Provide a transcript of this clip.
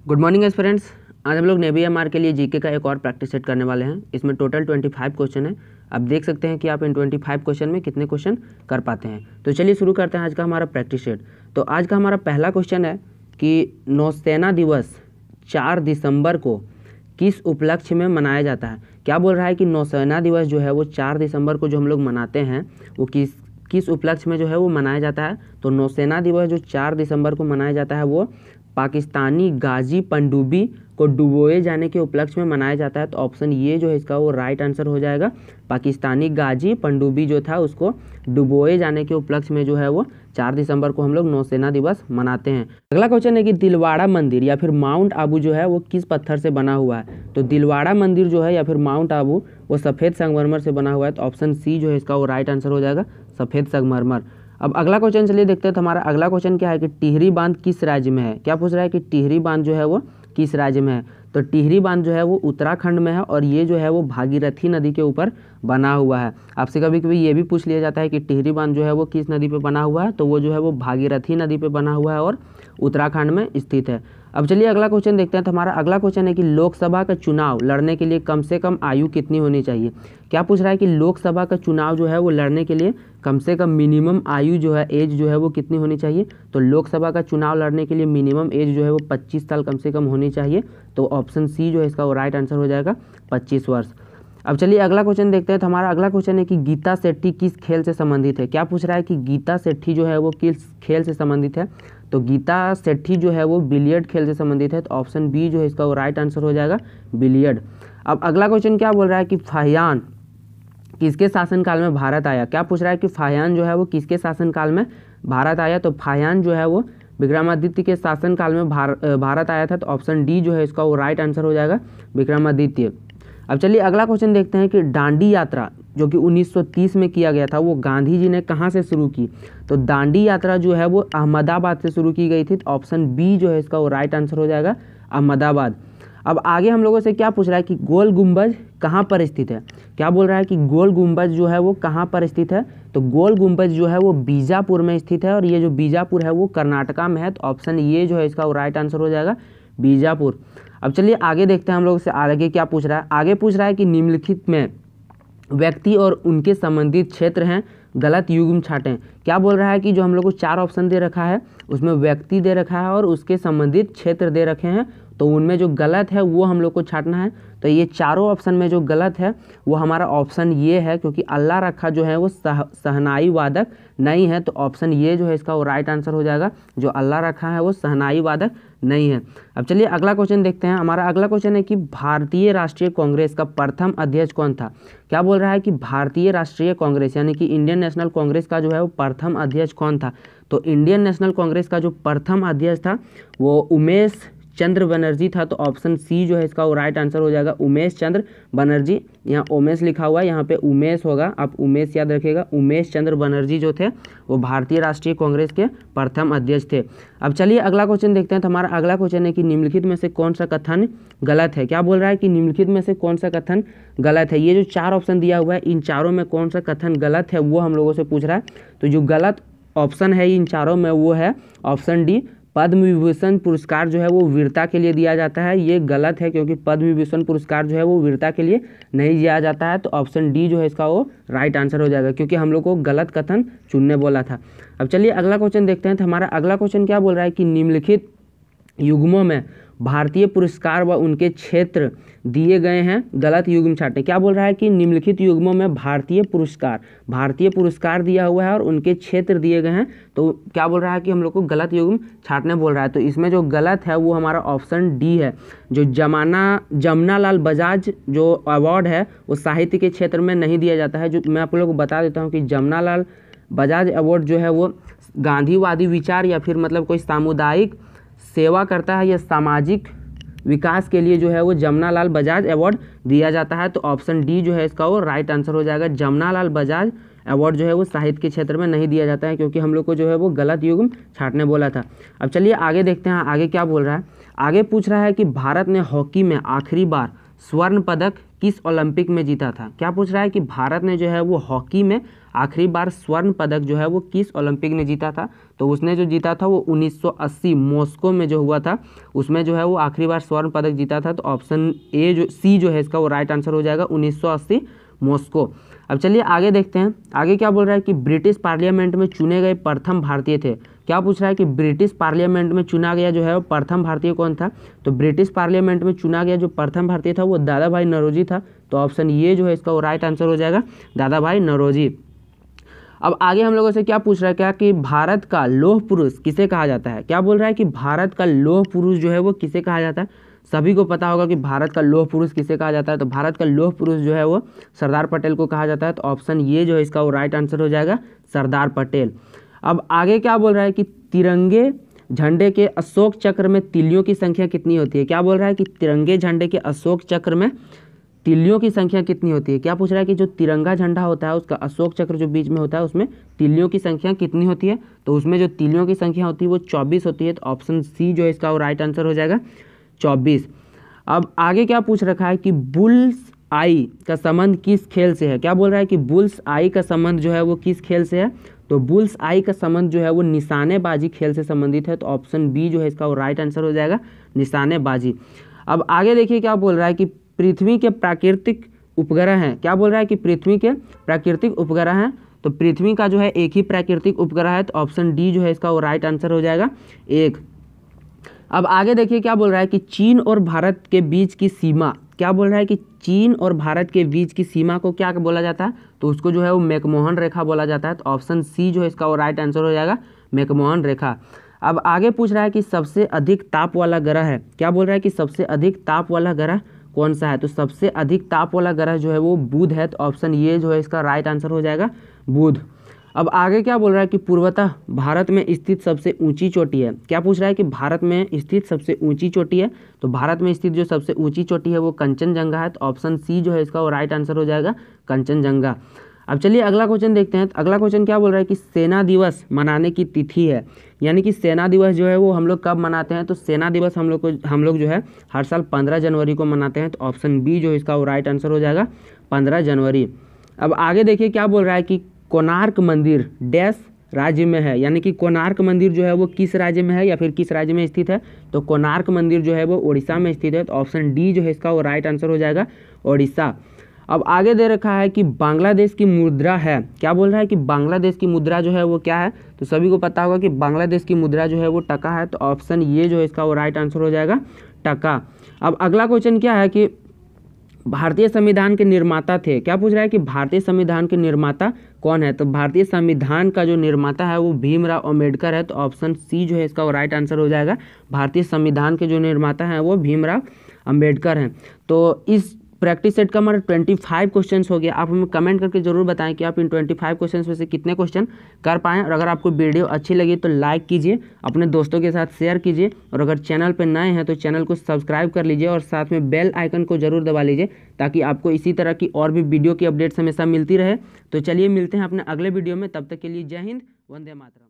Good morning friends. आज हम लोग नेवी एमआर के लिए जीके का एक और प्रैक्टिस सेट करने वाले हैं। इसमें टोटल 25 क्वेश्चन है। आप देख सकते हैं कि आप इन 25 क्वेश्चन में कितने क्वेश्चन कर पाते हैं। तो चलिए शुरू करते हैं आज का हमारा प्रैक्टिस सेट। तो आज का हमारा पहला क्वेश्चन है कि नौसेना दिवस 4 दिसंबर को किस उपलक्ष्य में मनाया जाता है। क्या बोल रहा है कि नौसेना दिवस जो है वो 4 दिसंबर को जो हम लोग मनाते हैं वो किस उपलक्ष्य में जो है वो मनाया जाता है। तो नौसेना दिवस जो 4 दिसंबर को मनाया जाता है वो पाकिस्तानी गाजी पनडुब्बी को डुबोए जाने के उपलक्ष्य में मनाया जाता है। तो ऑप्शन ये जो है इसका वो राइट आंसर हो जाएगा। पाकिस्तानी गाजी पनडुब्बी जो था उसको डुबोए जाने के उपलक्ष्य में जो है वो 4 दिसंबर को हम लोग नौसेना दिवस मनाते हैं। अगला क्वेश्चन है कि दिलवाड़ा मंदिर या फिर माउंट आबू जो है वो किस पत्थर से बना हुआ है। तो दिलवाड़ा मंदिर जो है या फिर माउंट आबू वो सफ़ेद संगमरमर से बना हुआ है। तो ऑप्शन सी जो है इसका वो राइट आंसर हो जाएगा, सफ़ेद संगमरमर। अब अगला क्वेश्चन चलिए देखते हैं। तो हमारा अगला क्वेश्चन क्या है कि टिहरी बांध किस राज्य में है। क्या पूछ रहा है कि टिहरी बांध जो है वो किस राज्य में है। तो टिहरी बांध जो है वो उत्तराखंड में है और ये जो है वो भागीरथी नदी के ऊपर बना हुआ है। आपसे कभी कभी ये भी पूछ लिया जाता है कि टिहरी बांध जो है वो किस नदी पे बना हुआ है। तो वो जो है वो भागीरथी नदी पे बना हुआ है और उत्तराखंड में स्थित है। अब चलिए अगला क्वेश्चन देखते हैं। तो हमारा अगला क्वेश्चन है कि लोकसभा का चुनाव लड़ने के लिए कम से कम आयु कितनी होनी चाहिए। क्या पूछ रहा है कि लोकसभा का चुनाव जो है वो लड़ने के लिए कम से कम मिनिमम आयु जो है एज जो है वो कितनी होनी चाहिए। तो लोकसभा का चुनाव लड़ने के लिए मिनिमम एज जो है वो 25 साल कम से कम होनी चाहिए। तो ऑप्शन सी जो है इसका वो राइट आंसर हो जाएगा, 25 वर्ष। अब चलिए अगला क्वेश्चन देखते हैं। तो हमारा अगला क्वेश्चन है कि गीता सेठी किस खेल से संबंधित है। क्या पूछ रहा है कि गीता सेठी जो है वो किस खेल से संबंधित है। तो गीता सेठी जो है वो बिलियर्ड खेल से संबंधित है। तो ऑप्शन बी जो है इसका वो राइट आंसर हो जाएगा, बिलियर्ड। अब अगला क्वेश्चन क्या बोल रहा है कि फाहियान किसके शासनकाल में भारत आया। क्या पूछ रहा है कि फाहियान जो है वो किसके शासनकाल में भारत आया। तो फाहियान जो है वो विक्रमादित्य के शासनकाल में भारत आया था। तो ऑप्शन डी जो है इसका वो राइट आंसर हो जाएगा, विक्रमादित्य। अब चलिए अगला क्वेश्चन देखते हैं कि दांडी यात्रा जो कि 1930 में किया गया था वो गांधी जी ने कहाँ से शुरू की। तो दांडी यात्रा जो है वो अहमदाबाद से शुरू की गई थी। तो ऑप्शन बी जो है इसका वो राइट आंसर हो जाएगा, अहमदाबाद। अब आगे हम लोगों से क्या पूछ रहा है कि गोल गुंबज कहाँ पर स्थित है। क्या बोल रहा है कि गोल गुंबज जो है वो कहाँ पर स्थित है। तो गोल गुंबज जो है वो बीजापुर में स्थित है और ये जो बीजापुर है वो कर्नाटका में है। तो ऑप्शन ये जो है इसका वो राइट आंसर हो जाएगा, बीजापुर। अब चलिए आगे देखते हैं हम लोग से आगे क्या पूछ रहा है। आगे पूछ रहा है कि निम्नलिखित में व्यक्ति और उनके संबंधित क्षेत्र हैं, गलत युग्म छाटें। क्या बोल रहा है कि जो हम लोग को 4 ऑप्शन दे रखा है उसमें व्यक्ति दे रखा है और उसके संबंधित क्षेत्र दे रखे हैं। तो उनमें जो गलत है वो हम लोग को छाटना है। तो ये चारों ऑप्शन में जो गलत है वो हमारा ऑप्शन ये है, क्योंकि अल्लाह रखा जो है वो सहनाई वादक नहीं है। तो ऑप्शन ये जो है इसका वो राइट आंसर हो जाएगा, जो अल्लाह रखा है वो सहनाई वादक नहीं है। अब चलिए अगला क्वेश्चन देखते हैं। हमारा अगला क्वेश्चन है कि भारतीय राष्ट्रीय कांग्रेस का प्रथम अध्यक्ष कौन था। क्या बोल रहा है कि भारतीय राष्ट्रीय कांग्रेस यानी कि इंडियन नेशनल कांग्रेस का जो है वो प्रथम अध्यक्ष कौन था। तो इंडियन नेशनल कांग्रेस का जो प्रथम अध्यक्ष था वो उमेश चंद्र बनर्जी था। तो ऑप्शन सी जो है इसका वो राइट आंसर हो जाएगा, उमेश चंद्र बनर्जी। यहाँ उमेश लिखा हुआ है, यहाँ पे उमेश होगा, आप उमेश याद रखिएगा। उमेश चंद्र बनर्जी जो थे वो भारतीय राष्ट्रीय कांग्रेस के प्रथम अध्यक्ष थे। अब चलिए अगला क्वेश्चन देखते हैं। तो हमारा अगला क्वेश्चन है कि निम्नलिखित में से कौन सा कथन गलत है। क्या बोल रहा है कि निम्नलिखित में से कौन सा कथन गलत है। ये जो 4 ऑप्शन दिया हुआ है इन चारों में कौन सा कथन गलत है वो हम लोगों से पूछ रहा है। तो जो गलत ऑप्शन है इन चारों में वो है ऑप्शन डी, पद्म विभूषण पुरस्कार जो है वो वीरता के लिए दिया जाता है। ये गलत है, क्योंकि पद्म विभूषण पुरस्कार जो है वो वीरता के लिए नहीं दिया जाता है। तो ऑप्शन डी जो है इसका वो राइट आंसर हो जाएगा, क्योंकि हम लोग को गलत कथन चुनने बोला था। अब चलिए अगला क्वेश्चन देखते हैं। तो हमारा अगला क्वेश्चन क्या बोल रहा है कि निम्नलिखित युग्मों में भारतीय पुरस्कार व उनके क्षेत्र दिए गए हैं, गलत युग्म छाटें। क्या बोल रहा है कि निम्नलिखित युग्मों में भारतीय पुरस्कार दिया हुआ है और उनके क्षेत्र दिए गए हैं। तो क्या बोल रहा है कि हम लोग को गलत युग्म छाटने बोल रहा है। तो इसमें जो गलत है वो हमारा ऑप्शन डी है, जो जमनालाल बजाज जो अवार्ड है वो साहित्य के क्षेत्र में नहीं दिया जाता है। जो मैं आप लोगों को बता देता हूँ कि जमनालाल बजाज अवार्ड जो है वो गांधीवादी विचार या फिर मतलब कोई सामुदायिक सेवा करता है या सामाजिक विकास के लिए जो है वो जमनालाल बजाज अवार्ड दिया जाता है। तो ऑप्शन डी जो है इसका वो राइट आंसर हो जाएगा। जमनालाल बजाज अवार्ड जो है वो साहित्य के क्षेत्र में नहीं दिया जाता है, क्योंकि हम लोग को जो है वो गलत युग्म छाटने बोला था। अब चलिए आगे देखते हैं आगे क्या बोल रहा है। आगे पूछ रहा है कि भारत ने हॉकी में आखिरी बार स्वर्ण पदक किस ओलंपिक में जीता था। क्या पूछ रहा है कि भारत ने जो है वो हॉकी में आखिरी बार स्वर्ण पदक जो है वो किस ओलंपिक ने जीता था? तो उसने जो जीता था वो 1980 मॉस्को में जो हुआ था, उसमें जो है वो आखिरी बार स्वर्ण पदक जीता था। तो ऑप्शन ए जो सी जो है इसका वो राइट आंसर हो जाएगा, 1980 मॉस्को। अब चलिए आगे देखते हैं, आगे क्या बोल रहा है कि ब्रिटिश पार्लियामेंट में चुने गए प्रथम भारतीय थे। क्या पूछ रहा है कि ब्रिटिश पार्लियामेंट में चुना गया जो है वो प्रथम भारतीय कौन था? तो ब्रिटिश पार्लियामेंट में चुना गया जो प्रथम भारतीय था वो दादा भाई नौरोजी था। तो ऑप्शन ये जो है इसका वो राइट आंसर हो जाएगा, दादा भाई नौरोजी। अब आगे हम लोगों से क्या पूछ रहा है, क्या कि भारत का लौह पुरुष किसे कहा जाता है? क्या बोल रहा है कि भारत का लौह पुरुष जो है वो किसे कहा जाता है? सभी को पता होगा कि भारत का लौह पुरुष किसे कहा जाता है। तो भारत का लौह पुरुष जो है वो सरदार पटेल को कहा जाता है। तो ऑप्शन ये जो है इसका वो राइट आंसर हो जाएगा, सरदार पटेल। अब आगे क्या बोल रहा है कि तिरंगे झंडे के अशोक चक्र में तिलियों की संख्या कितनी होती है? क्या बोल रहा है कि तिरंगे झंडे के अशोक चक्र में तिलियों की संख्या कितनी होती है? क्या पूछ रहा है कि जो तिरंगा झंडा होता है उसका अशोक चक्र जो बीच में होता है उसमें तिलियों की संख्या कितनी होती है? तो उसमें जो तिलियों की संख्या होती है वो 24 होती है। तो ऑप्शन सी जो है इसका वो राइट आंसर हो जाएगा, 24। अब आगे क्या पूछ रखा है कि बुल्स आई का संबंध किस खेल से है? क्या बोल रहा है कि बुल्स आई का संबंध जो है वो किस खेल से है? तो बुल्स आई का संबंध जो है वो निशानेबाजी खेल से संबंधित है। तो ऑप्शन बी जो है इसका वो राइट आंसर हो जाएगा, निशानेबाजी। अब आगे देखिए क्या बोल रहा है कि पृथ्वी के प्राकृतिक उपग्रह हैं। क्या बोल रहा है कि पृथ्वी के प्राकृतिक उपग्रह हैं। तो पृथ्वी का जो है एक ही प्राकृतिक उपग्रह है। तो ऑप्शन डी जो है इसका वो राइट आंसर हो जाएगा, 1। अब आगे देखिए क्या बोल रहा है कि चीन और भारत के बीच की सीमा, क्या बोल रहा है कि चीन और भारत के बीच की सीमा को क्या बोला जाता है? तो उसको जो है वो मैकमोहन रेखा बोला जाता है। तो ऑप्शन सी जो है इसका वो राइट आंसर हो जाएगा, मैकमोहन रेखा। अब आगे पूछ रहा है कि सबसे अधिक ताप वाला ग्रह है। क्या बोल रहा है कि सबसे अधिक ताप वाला ग्रह कौन सा है? तो सबसे अधिक ताप वाला ग्रह जो है वो बुध है। तो ऑप्शन ये जो है इसका राइट आंसर हो जाएगा, बुध। अब आगे क्या बोल रहा है कि पूर्वतः भारत में स्थित सबसे ऊंची चोटी है। क्या पूछ रहा है कि भारत में स्थित सबसे ऊंची चोटी है? तो भारत में स्थित जो सबसे ऊंची चोटी है वो कंचनजंगा है। तो ऑप्शन सी जो है इसका वो राइट आंसर हो जाएगा, कंचनजंगा। अब चलिए अगला क्वेश्चन देखते हैं। तो अगला क्वेश्चन क्या बोल रहा है कि सेना दिवस मनाने की तिथि है, यानी कि सेना दिवस जो है वो हम लोग कब मनाते हैं? तो सेना दिवस हम लोग जो है हर साल 15 जनवरी को मनाते हैं। तो ऑप्शन बी जो इसका वो राइट आंसर हो जाएगा, 15 जनवरी। अब आगे देखिए क्या बोल रहा है कि कोणार्क मंदिर डैश राज्य में है, यानी कि कोणार्क मंदिर जो है वो किस राज्य में है या फिर किस राज्य में स्थित है? तो कोणार्क मंदिर जो है वो उड़ीसा में स्थित है। तो ऑप्शन डी जो है इसका वो राइट आंसर हो जाएगा, उड़ीसा। अब आगे दे रखा है कि बांग्लादेश की मुद्रा है। क्या बोल रहा है कि बांग्लादेश की मुद्रा जो है वो क्या है? तो सभी को पता होगा कि बांग्लादेश की मुद्रा जो है वो टका है। तो ऑप्शन ये जो है इसका वो राइट आंसर हो जाएगा, टका। अब अगला क्वेश्चन क्या है कि भारतीय संविधान के निर्माता थे। क्या पूछ रहा है कि भारतीय संविधान के निर्माता कौन है? तो भारतीय संविधान का जो निर्माता है वो भीमराव अंबेडकर है। तो ऑप्शन सी जो है इसका वो राइट आंसर हो जाएगा, भारतीय संविधान के जो निर्माता हैं वो भीमराव अंबेडकर हैं। तो इस प्रैक्टिस सेट का हमारा 25 क्वेश्चंस हो गया। आप हमें कमेंट करके जरूर बताएं कि आप इन 25 क्वेश्चंस में से कितने क्वेश्चन कर पाएँ। और अगर आपको वीडियो अच्छी लगी तो लाइक कीजिए, अपने दोस्तों के साथ शेयर कीजिए, और अगर चैनल पर नए हैं तो चैनल को सब्सक्राइब कर लीजिए और साथ में बेल आइकन को जरूर दबा लीजिए, ताकि आपको इसी तरह की और भी वीडियो की अपडेट्स हमेशा मिलती रहे। तो चलिए मिलते हैं अपने अगले वीडियो में, तब तक के लिए जय हिंद, वंदे मातरम।